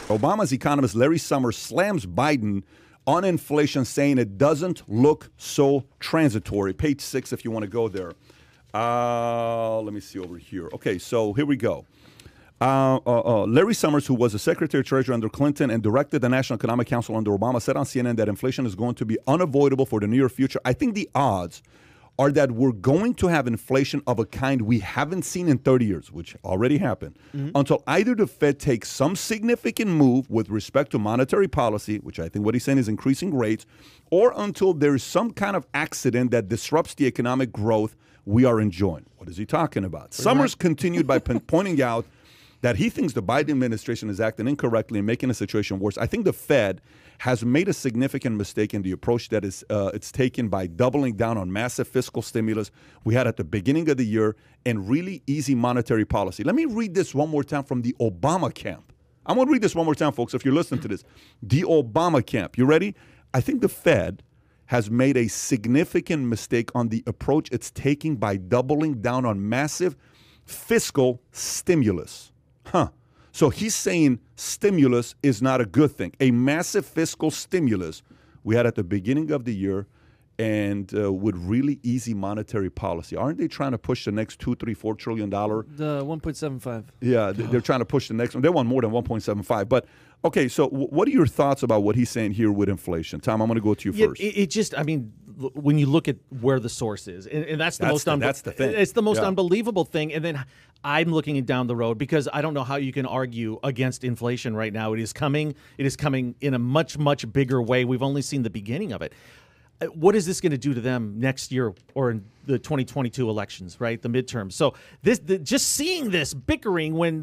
Obama's economist Larry Summers slams Biden on inflation, saying it doesn't look so transitory. Page 6 if you want to go there. Let me see over here. Okay, so here we go. Larry Summers, who was the Secretary of Treasury under Clinton and directed the National Economic Council under Obama, said on CNN that inflation is going to be unavoidable for the near future. I think the odds are that we're going to have inflation of a kind we haven't seen in 30 years, which already happened, until either the Fed takes some significant move with respect to monetary policy, which I think what he's saying is increasing rates, or until there's some kind of accident that disrupts the economic growth we are enjoying. What is he talking about? Summers continued by pointing out that he thinks the Biden administration is acting incorrectly and making the situation worse. I think the Fed has made a significant mistake in the approach that it's taken by doubling down on massive fiscal stimulus we had at the beginning of the year and really easy monetary policy. Let me read this one more time from the Obama camp. I'm going to read this one more time, folks, if you're listening to this. The Obama camp. You ready? I think the Fed has made a significant mistake on the approach it's taking by doubling down on massive fiscal stimulus. So he's saying stimulus is not a good thing. A massive fiscal stimulus we had at the beginning of the year and with really easy monetary policy. Aren't they trying to push the next $2, $3, $4 trillion? The 1.75. Yeah, they're trying to push the next one. They want more than 1.75. But, okay, so what are your thoughts about what he's saying here with inflation? Tom, I'm going to go to you first. It just, I mean, when you look at where the source is, and that's the that's the thing. It's the most unbelievable thing. And then I'm looking down the road because I don't know how you can argue against inflation right now. It is coming. It is coming in a much, much bigger way. We've only seen the beginning of it. What is this going to do to them next year or in the 2022 elections, right? The midterms. So just seeing this bickering when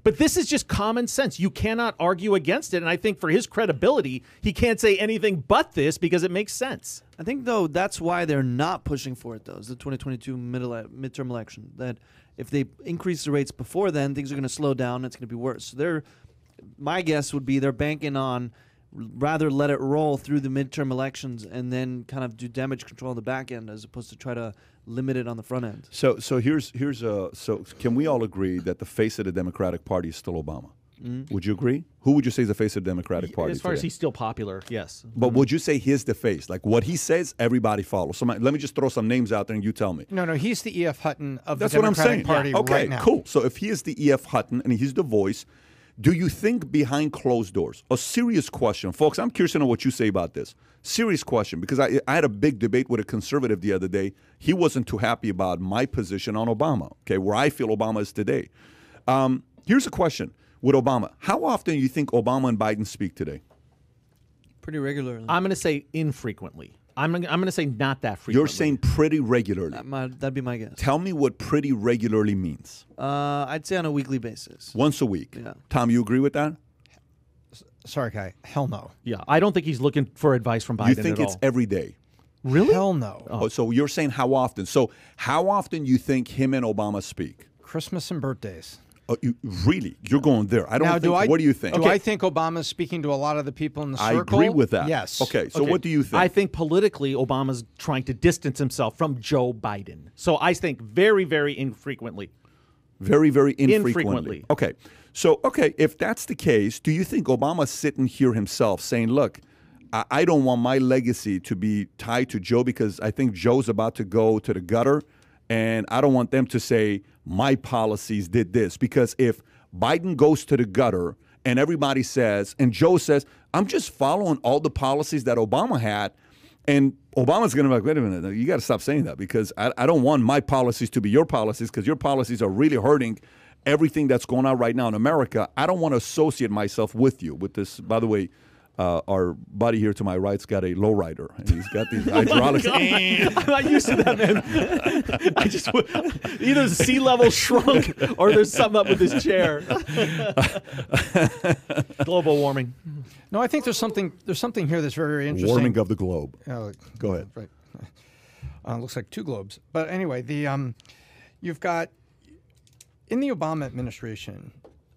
but this is just common sense. You cannot argue against it. And I think for his credibility, he can't say anything but this because it makes sense. I think, though, that's why they're not pushing for it, though, is the 2022 midterm election. That if they increase the rates before then, things are going to slow down and it's going to be worse. So my guess would be they're banking on rather let it roll through the midterm elections and then kind of do damage control on the back end as opposed to try to limit it on the front end. So can we all agree that the face of the Democratic Party is still Obama? Would you agree? Who would you say is the face of the Democratic Party as far today? as he's still popular, yes. But would you say he's the face? Like what he says, everybody follows. So let me just throw some names out there and you tell me. No, he's the E.F. Hutton of That's the Democratic Party okay, right now. Cool. So if he is the E.F. Hutton and he's the voice, do you think behind closed doors, a serious question, folks, I'm curious to know what you say about this. Serious question, because I had a big debate with a conservative the other day. He wasn't too happy about my position on Obama, okay, where I feel Obama is today. Here's a question with Obama. How often do you think Obama and Biden speak today? Pretty regularly. I'm going to say infrequently. I'm going to say not that frequently. You're saying pretty regularly. That'd be my guess. Tell me what pretty regularly means. I'd say on a weekly basis. Once a week. Yeah. Tom, you agree with that? Sorry, Kai. Hell no. Yeah, I don't think he's looking for advice from Biden You think at it's all. every day? Really? Hell no. Oh, so you're saying how often? So how often you think him and Obama speak? Christmas and birthdays. Oh, really? You're going there. I don't Now, think. What do you think? Do I think Obama's speaking to a lot of the people in the I circle? agree with that. Yes. Okay, so what do you think? I think politically, Obama's trying to distance himself from Joe Biden. So I think very, very infrequently. Very, very infrequently. Infrequently. Okay. So, if that's the case, do you think Obama's sitting here himself saying, look, I don't want my legacy to be tied to Joe because I think Joe's about to go to the gutter, and I don't want them to say my policies did this. Because if Biden goes to the gutter and everybody says, and Joe says, I'm just following all the policies that Obama had, and Obama's going to be like, wait a minute, you got to stop saying that because I don't want my policies to be your policies because your policies are really hurting everything that's going on right now in America. I don't want to associate myself with you with this. By the way, our buddy here to my right's got a lowrider, and he's got these hydraulics. I'm not used to that, man. I just either the sea level shrunk or there's something up with his chair. Global warming. No, I think there's something here that's very, very interesting. Warming of the globe. Go ahead. Right. Looks like two globes. But anyway, you've got in the Obama administration,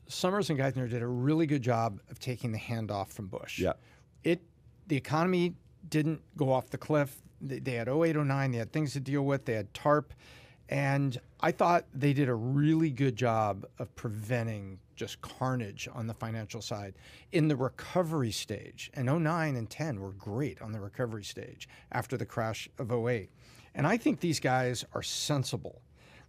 Summers and Geithner did a really good job of taking the hand off from Bush. Yeah. The economy didn't go off the cliff. They had 08, 09. They had things to deal with. They had TARP. And I thought they did a really good job of preventing just carnage on the financial side in the recovery stage. And 09 and 10 were great on the recovery stage after the crash of 08. And I think these guys are sensible,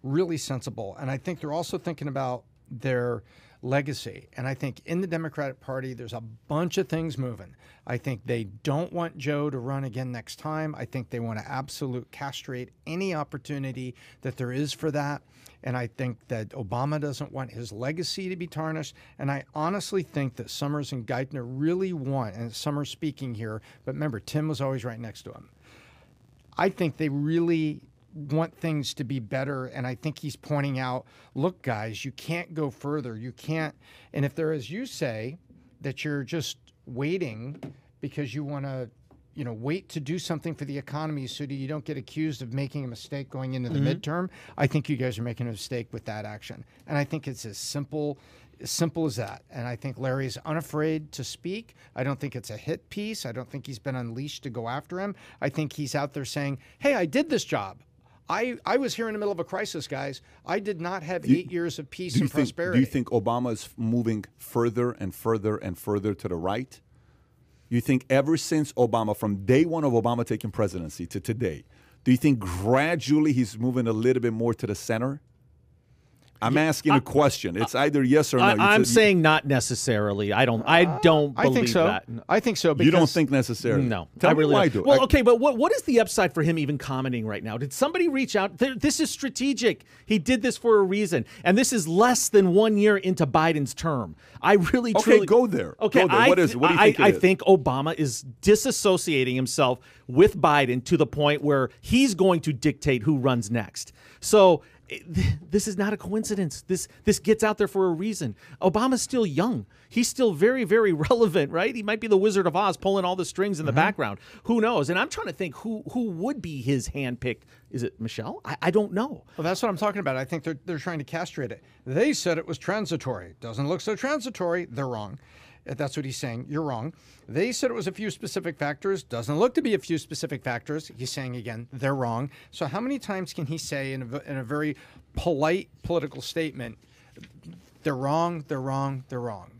really sensible. And I think they're also thinking about their legacy. And I think in the Democratic Party, there's a bunch of things moving. I think they don't want Joe to run again next time. I think they want to absolute castrate any opportunity that there is for that. And I think that Obama doesn't want his legacy to be tarnished. And I honestly think that Summers and Geithner really want, and Summers speaking here, but remember, Tim was always right next to him. I think they really want things to be better, and I think he's pointing out, look, guys, you can't go further. You can't, and if there, as you say, that you're just waiting because you want to, wait to do something for the economy so that you don't get accused of making a mistake going into the midterm, I think you guys are making a mistake with that action. And I think it's as simple as that. And I think Larry's unafraid to speak. I don't think it's a hit piece. I don't think he's been unleashed to go after him. I think he's out there saying, hey, I did this job. I was here in the middle of a crisis, guys. I did not have 8 years of peace and prosperity. Do you think Obama is moving further and further and further to the right? You think ever since Obama, from day one of Obama taking presidency to today, do you think gradually he's moving a little bit more to the center? I'm asking a question. It's either yes or no. I'm saying not necessarily. I don't believe that. I think so. You don't think necessarily? No. Tell me really why I don't. do. Well, okay, but what is the upside for him even commenting right now? Did somebody reach out? This is strategic. He did this for a reason. And this is less than 1 year into Biden's term. I really, truly... Okay, go there. Okay, go there. What do you think I think Obama is disassociating himself with Biden to the point where he's going to dictate who runs next. So... this is not a coincidence. This gets out there for a reason. Obama's still young. He's still very, very relevant, right? He might be the Wizard of Oz pulling all the strings in the background. Who knows? And I'm trying to think who would be his handpicked. Is it Michelle? I don't know. Well, that's what I'm talking about. I think they're trying to castrate it. They said it was transitory. Doesn't look so transitory. They're wrong. That's what he's saying. You're wrong. They said it was a few specific factors. Doesn't look to be a few specific factors. He's saying, again, they're wrong. So how many times can he say in a very polite political statement, they're wrong, they're wrong, they're wrong?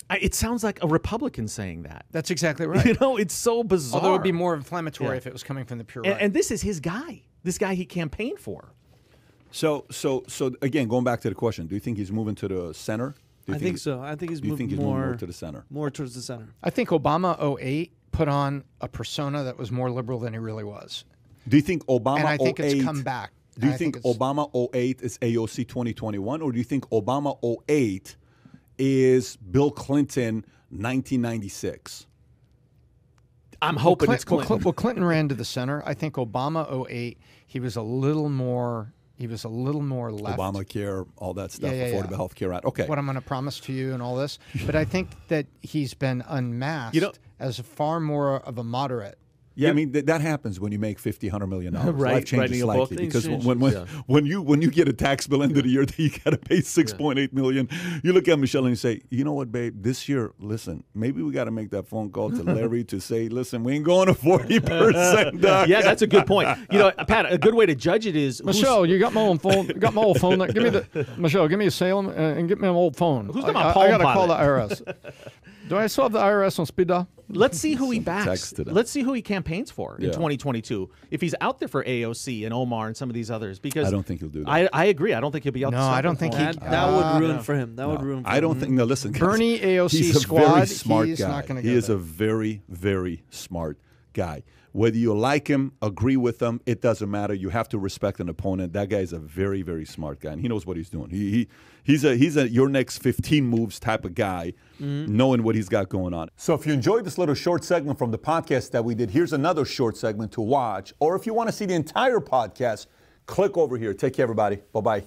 It sounds like a Republican saying that. That's exactly right. It's so bizarre. Although it would be more inflammatory if it was coming from the pure right. And this is his guy. This guy he campaigned for. So again, going back to the question, do you think he's moving to the center? I think so. I think he's moving more to the center. More towards the center. I think Obama 08 put on a persona that was more liberal than he really was. Do you think Obama 08... And I think it's come back. Do you think Obama 08 is AOC 2021, or do you think Obama 08 is Bill Clinton 1996? I'm hoping it's Clinton. Well, Clinton ran to the center. I think Obama 08, he was a little more left. Obamacare, all that stuff, Affordable Health Care Act. Okay. What I'm going to promise to you and all this. But I think that he's been unmasked as far more of a moderate. Yeah, I mean, that happens when you make $50, $100 million. Right, Life changes writing a book. slightly. Because when you get a tax bill end of the year that you got to pay $6.8 million, you look at Michelle and you say, you know what, babe, this year, listen, maybe we got to make that phone call to Larry to say, listen, we ain't going to 40%. Yeah, that's a good point. Pat, a good way to judge it is... Michelle, you got my old phone. You got my old phone. Michelle, give me a Salem and get me an old phone. Who's got my Palm I got to Pilot? call the IRS. Do I still have the IRS on speed dial? Let's see who he backs. Let's see who he campaigns for in 2022. If he's out there for AOC and Omar and some of these others, because I don't think he'll do that. I agree. I don't think he'll be out. No, I don't think that would ruin for him. That would ruin. For I don't think. No, listen, guys, Bernie AOC he's a squad. Very smart he's guy. not going to. He is a very, very smart guy. Whether you like him, agree with him, it doesn't matter. You have to respect an opponent. That guy is a very, very smart guy, and he knows what he's doing. He's a your next 15 moves type of guy, knowing what he's got going on. So if you enjoyed this little short segment from the podcast that we did, here's another short segment to watch. Or if you want to see the entire podcast, click over here. Take care, everybody. Bye-bye.